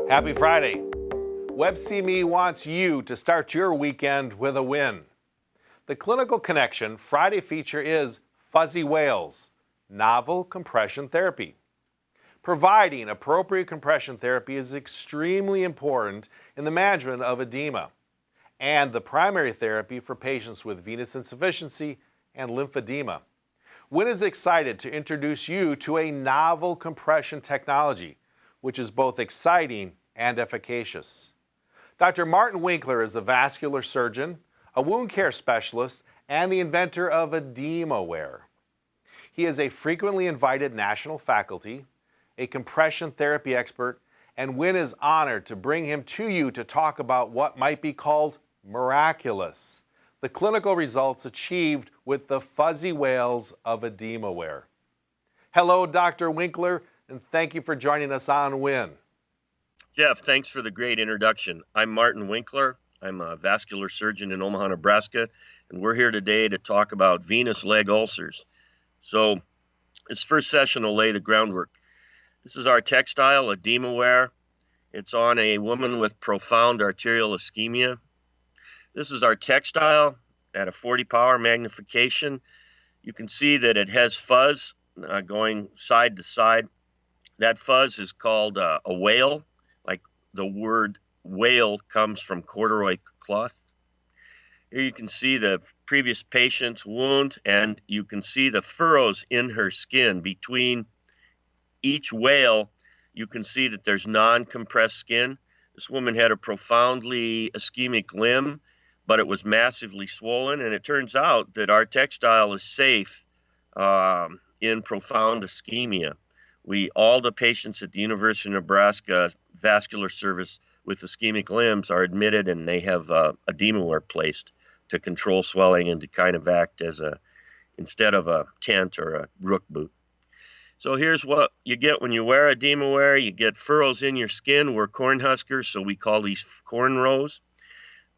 Happy Friday. WebCME wants you to start your weekend with a win. The Clinical Connection Friday feature is Fuzzy Whales, Novel Compression Therapy. Providing appropriate compression therapy is extremely important in the management of edema and the primary therapy for patients with venous insufficiency and lymphedema. WIN is excited to introduce you to a novel compression technology, which is both exciting and efficacious. Dr. Martin Winkler is a vascular surgeon, a wound care specialist, and the inventor of EdemaWear. He is a frequently invited national faculty, a compression therapy expert, and WIN is honored to bring him to you to talk about what might be called miraculous, the clinical results achieved with the fuzzy whales of EdemaWear. Hello, Dr. Winkler, and thank you for joining us on WIN. Jeff, thanks for the great introduction. I'm Martin Winkler. I'm a vascular surgeon in Omaha, Nebraska, and we're here today to talk about venous leg ulcers. So this first session will lay the groundwork. This is our textile, EdemaWear. It's on a woman with profound arterial ischemia. This is our textile at a 40 power magnification. You can see that it has fuzz going side to side. That fuzz is called a wale, like the word whale comes from corduroy cloth. Here you can see the previous patient's wound, and you can see the furrows in her skin. Between each wale, you can see that there's non-compressed skin. This woman had a profoundly ischemic limb, but it was massively swollen, and it turns out that our textile is safe in profound ischemia. All the patients at the University of Nebraska Vascular Service with ischemic limbs are admitted, and they have EdemaWear placed to control swelling and to kind of act as instead of a tent or a rook boot. So here's what you get when you wear EdemaWear. You get furrows in your skin. We're corn huskers, so we call these corn rows.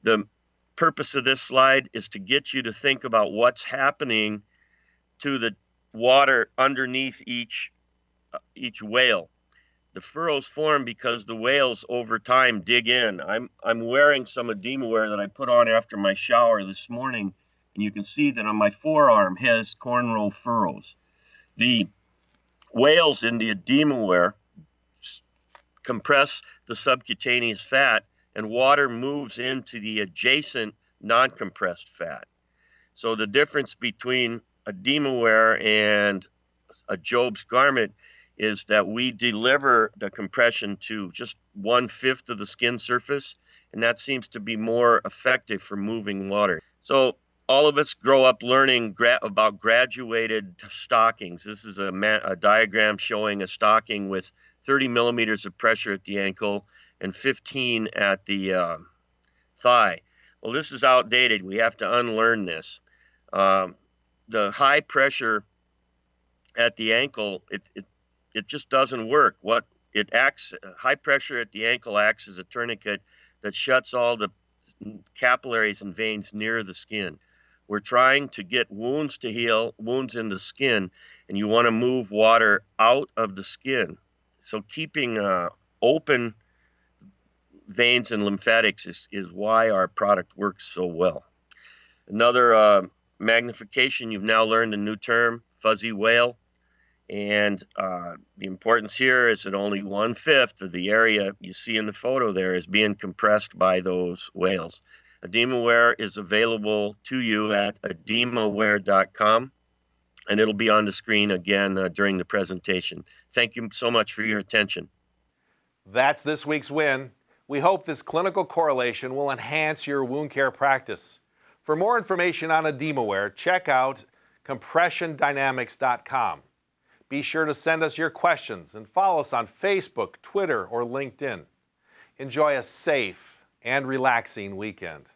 The purpose of this slide is to get you to think about what's happening to the water underneath each wale. The furrows form because the whales over time dig in. I'm wearing some EdemaWear that I put on after my shower this morning, and you can see that on my forearm has cornrow furrows. The whales in the EdemaWear compress the subcutaneous fat, and water moves into the adjacent non-compressed fat. So the difference between EdemaWear and a Job's garment is that we deliver the compression to just 1/5 of the skin surface, and that seems to be more effective for moving water. So all of us grow up learning about graduated stockings. This is a diagram showing a stocking with 30 millimeters of pressure at the ankle and 15 at the thigh. Well, this is outdated. We have to unlearn this. The high pressure at the ankle, it just doesn't work. High pressure at the ankle acts as a tourniquet that shuts all the capillaries and veins near the skin. We're trying to get wounds to heal, wounds in the skin, and you want to move water out of the skin. So keeping open veins and lymphatics is why our product works so well. Another magnification, you've now learned a new term, fuzzy wale. And the importance here is that only 1/5 of the area you see in the photo there is being compressed by those whales. EdemaWear is available to you at edemawear.com, and it'll be on the screen again during the presentation. Thank you so much for your attention. That's this week's WIN. We hope this clinical correlation will enhance your wound care practice. For more information on EdemaWear, check out compressiondynamics.com. Be sure to send us your questions and follow us on Facebook, Twitter, or LinkedIn. Enjoy a safe and relaxing weekend.